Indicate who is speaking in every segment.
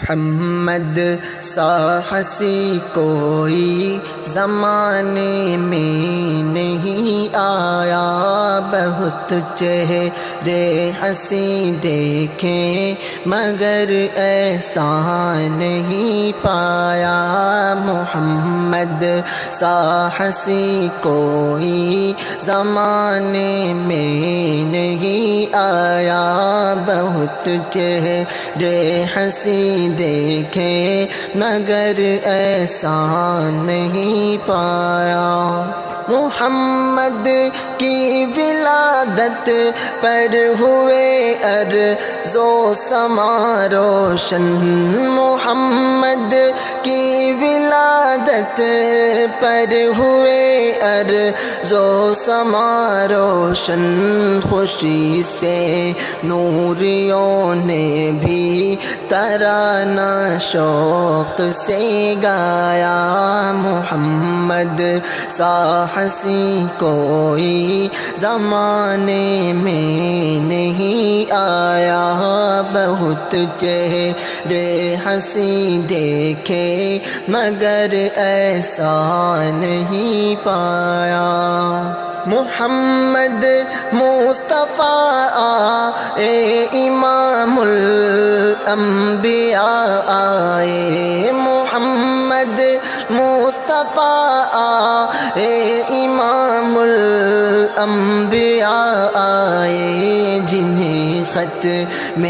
Speaker 1: محمد سا ہنسی کوئی زمانے میں نہیں آیا، بہت چہرے ہنسی دیکھیں مگر ایسا نہیں پایا۔ محمد سا ہنسی کوئی زمانے میں نہیں آیا، بہت چہرے ہنسی دیکھیں مگر ایسا نہیں پایا۔ محمد کی ولادت پر ہوئے ارض و سما روشن، محمد کی ولادت پر ہوئے ارض و سما روشن، خوشی سے نوریوں نے بھی ترانہ شوق سے گایا۔ محمد سا ہنسی کوئی زمانے میں نہیں آیا، بہت چہرے ہنسی دیکھے مگر ایسا نہیں پایا۔ محمد مصطفیٰ آئے امام الانبیاء آئے، محمد مصطفیٰ آئے امام الانبیاء آئے، جنہیں ختم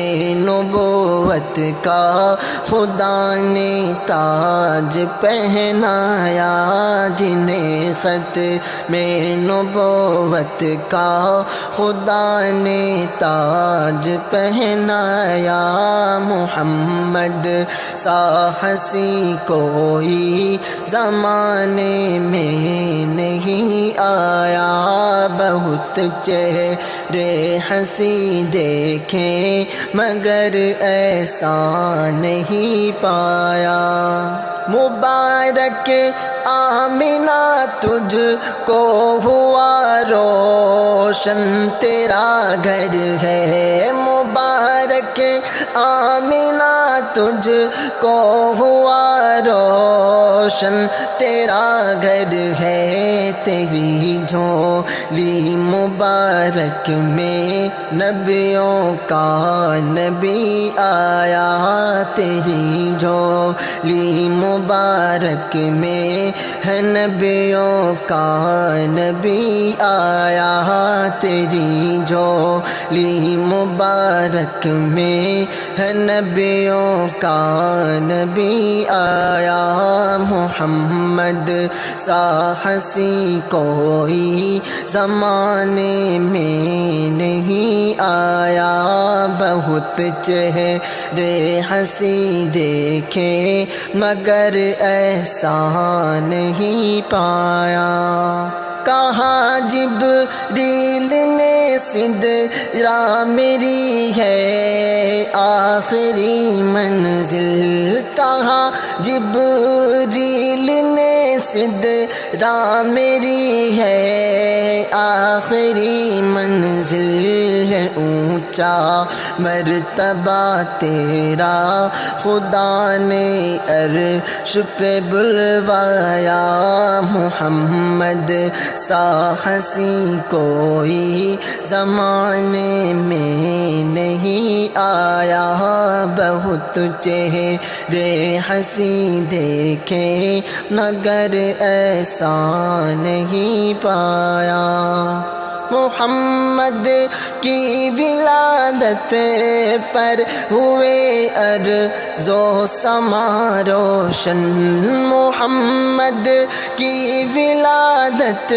Speaker 1: نبوت کا خدا نے تاج پہنایا، جنہیں ختم نبوت کا خدا نے تاج پہنایا۔ محمد سا ہنسی کوئی زمانے میں نہیں آیا، بہت چہرے ہنسی دیکھیں مگر ایسا نہیں پایا۔ مبارک آمنہ تجھ کو ہوا روشن تیرا گھر ہے، مبارک آمنہ تجھ کو ہوا روشن تیرا گھر ہے، تیری جھولی مبارک میں نبیوں کا نبی آیا، تیری جھولی مبارک میں ہے نبیوں کا نبی آیا، تیری جھولی مبارک میں ہے نبیوں کا نبی آیا۔ محمد سا ہنسی کوئی زمانے میں نہیں آیا، بہت چہرے ہنسی دیکھیں مگر ایسا نہیں پایا۔ کہاں جبریل نے سدرہ میری ہے آخری منزل، کہاں جبریل نے سدرہ میری ہے آخری منزل، اونچا مرتبہ تیرا خدا نے عرش پہ بلوایا۔ محمد سا ہنسی کوئی زمانے میں نہیں آیا، بہت چہرے ہنسی دیکھیں مگر ایسا نہیں پایا۔ محمد کی ولادت پر ہوئے ارض و سما روشن، محمد کی ولادت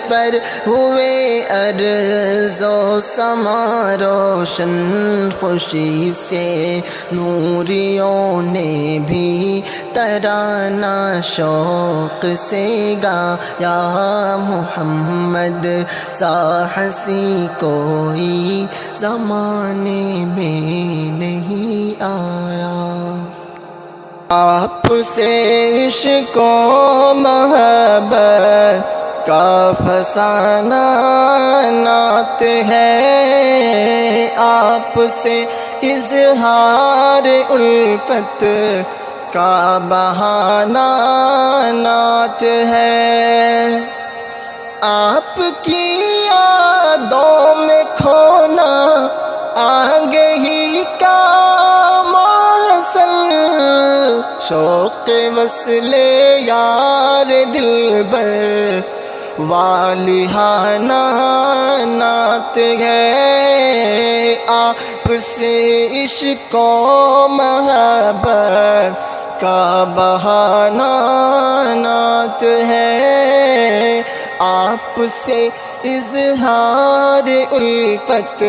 Speaker 1: پر ہوئے ارض و سما روشن، خوشی سے نوریوں نے بھی ترانہ شوق سے گایا۔ محمد سا ہنسی کوئی زمانے میں نہیں آیا۔ آپ سے عشق و محبت کا فسانہ نعت ہے، آپ سے اظہار الفت کا بہانہ نعت ہے۔ آپ کی یادوں میں کھونا آگہی کا محصل، شوق وصل یار دلبر والہانہ نعت ہے۔ آپ سے عشق و محبت کا بہانہ نعت ہے۔ آپ سے اظہار الفت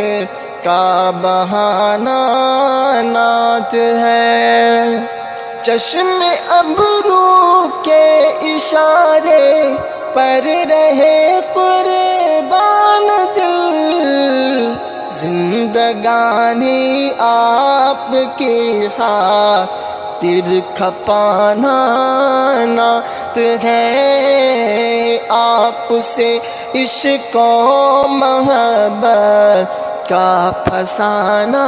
Speaker 1: کا بہانہ نعت ہے۔ چشم ابرو کے اشارے پر رہے قربان دل، زندگانی آپ کی خاطر کھپانا نعت ہے۔ آپ سے عشق و محبت کا فسانہ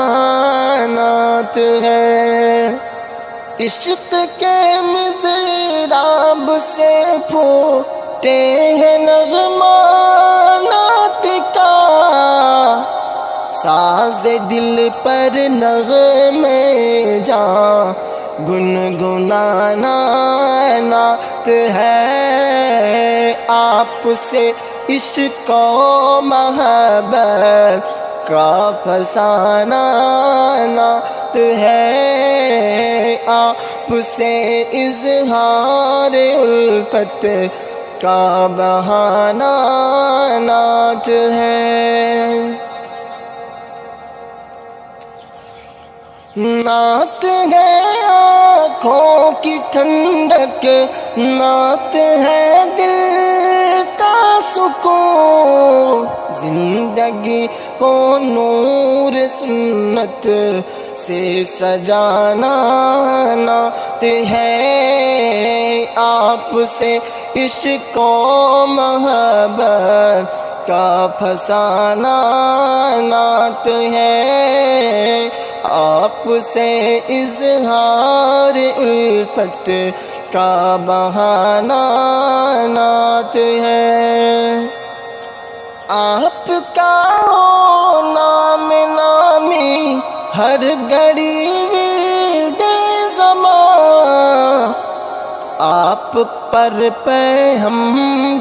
Speaker 1: نعت ہے۔ عشق کے مضراب سے پھوٹے ہیں نغمانات کا، ساز دل پر نغمے جاں گنگنانا نعت ہے۔ آپ سے عشق و محبت کا فسانہ نعت ہے۔ آپ سے اظہار الفت کا بہانہ نعت ہے۔ نعت ہے آنکھوں کی ٹھنڈک، نعت ہے دل کا سکون، زندگی کو نور سنت سے سجانا نعت ہے۔ آپ سے عشق و محبت کا فسانہ نعت ہے۔ آپ سے اظہار الفت کا بہانہ نعت ہے۔ آپ کا نام نامی ہر گھڑی ورد زمان، آپ پر پہ ہم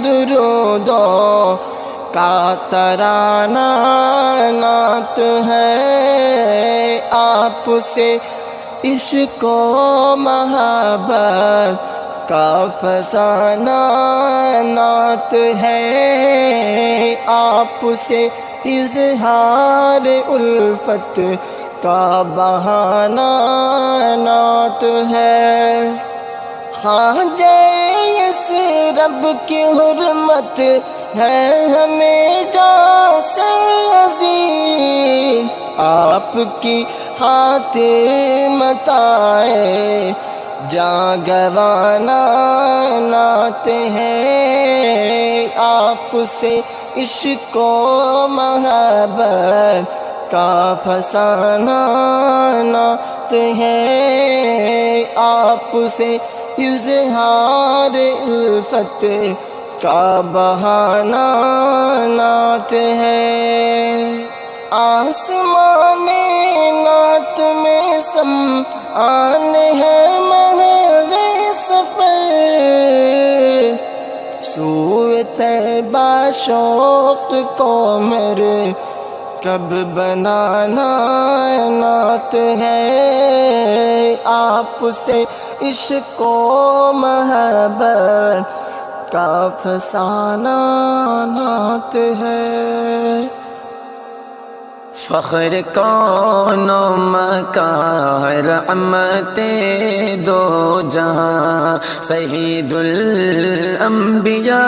Speaker 1: درودوں کا ترانہ نعت ہے۔ آپ سے عشق و محبت کا فسانہ نعت ہے۔ آپ سے اظہار الفت کا بہانہ نعت ہے۔ خواجہ یثرب کی حرمت ہے ہمیں جاں سے عزیز، آپ کی خاطر متاع جاں گوانا نعت ہے۔ آپ سے عشق و محبت کا فسانہ نعت ہے۔ آپ سے اظہار الفت کا بہانہ نعت ہے۔ آسمان نعت میں سمعان ہے محو سفر، سوئے طیبہ شوق کو میرے کب بنانا نعت ہے۔ آپ سے عشق و محبت کا فسانہ نعت ہے۔
Speaker 2: فخر کون و مکان رحمت دو جہاں، سید الانبیاء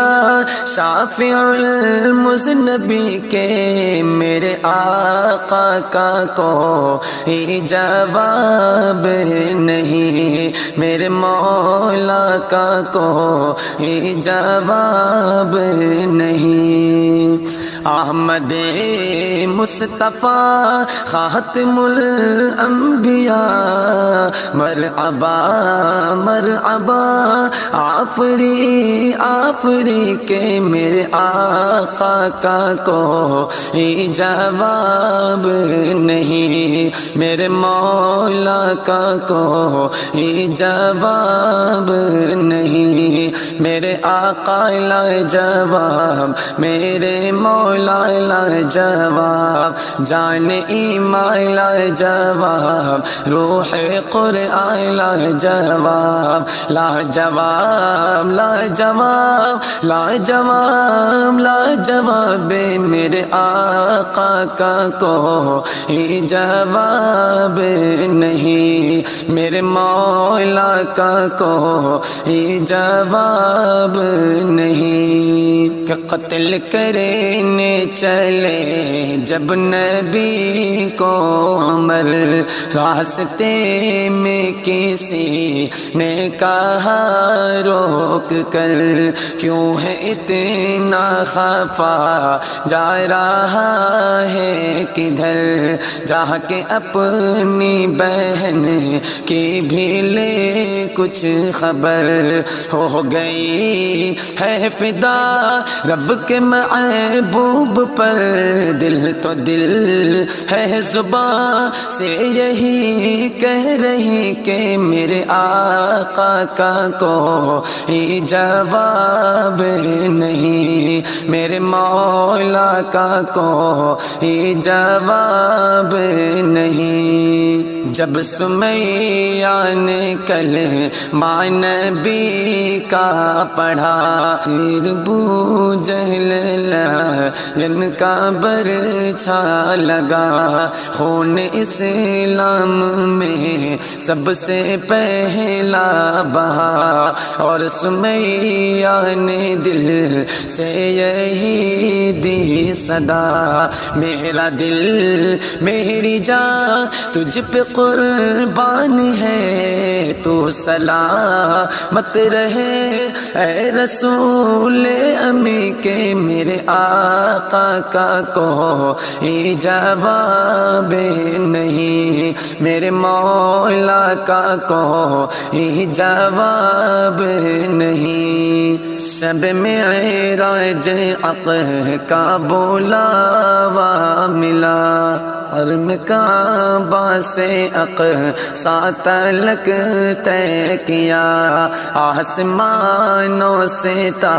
Speaker 2: شافع المذنبی کے میرے آقا کا کوئی جواب نہیں، میرے مولا کا کوئی جواب نہیں۔ احمد مصطفیٰ خاتم الانبیاء، مرحبا مرحبا آفری آفری کے میرے آقا کا کوئی جواب نہیں، میرے مولا کا کوئی جواب نہیں، میرے آقا لا جواب، میرے مولا لا جواب، جان ایمان لا جواب، روح قرآن لا جواب، لا جواب لا جواب لا جواب لا جواب، میرے آقا کا کوئی جواب نہیں، میرے مولا کا کوئی جواب نہیں، کہ قتل کرنے چلے جب نبی کو عمر، راستے میں کسی نے کہا روک کر، کیوں ہے اتنا خفا جا رہا ہے کدھر، جا کے اپنی بہن کی بھی لے کچھ خبر، ہو گئی ہے فدا رب کے محبوب پر، دل تو دل ہے زباں سے یہی کہہ رہی کہ میرے آقا کا کوئی جواب نہیں، میرے مولا کا کوئی جواب نہیں، جب سمیہ نے کلمہ نبی کا پڑھا، پھر بو جہل لعن کا برچھا لگا، خون اسلام میں سب سے پہلا بہا، اور سمیہ نے دل سے یہی دی صدا، میرا دل میری جان تجھ پہ قربان ہے، تو سلامت رہے اے رسول امی کے میرے آقا کا کوئی جواب نہیں، میرے مولا کا کوئی جواب نہیں، شب معراج عقل کا بلاوا ملا، حرم کعبہ سے اقصی تلک طے کیا، آسمانوں سے تا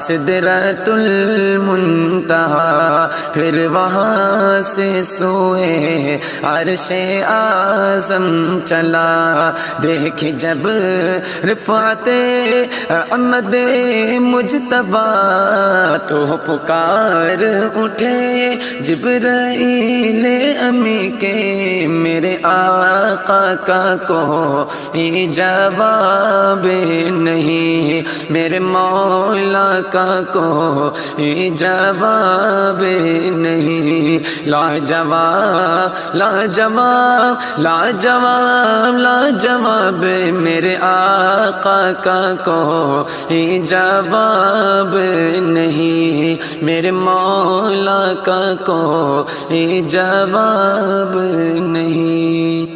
Speaker 2: سدرۃ المنتہا، پھر وہاں سے سوئے عرش اعظم چلا، دیکھ جب رفعت احمد مجتبی، تو پکار اٹھے جبرائیل امی کے میرے آقا کا کوئی جواب نہیں، میرے مولا کا کوئی جواب نہیں، لا جواب لا جواب لا جواب لا جواب، میرے آقا کا کوئی جواب نہیں، میرے مولا کا کوئی جواب نہیں۔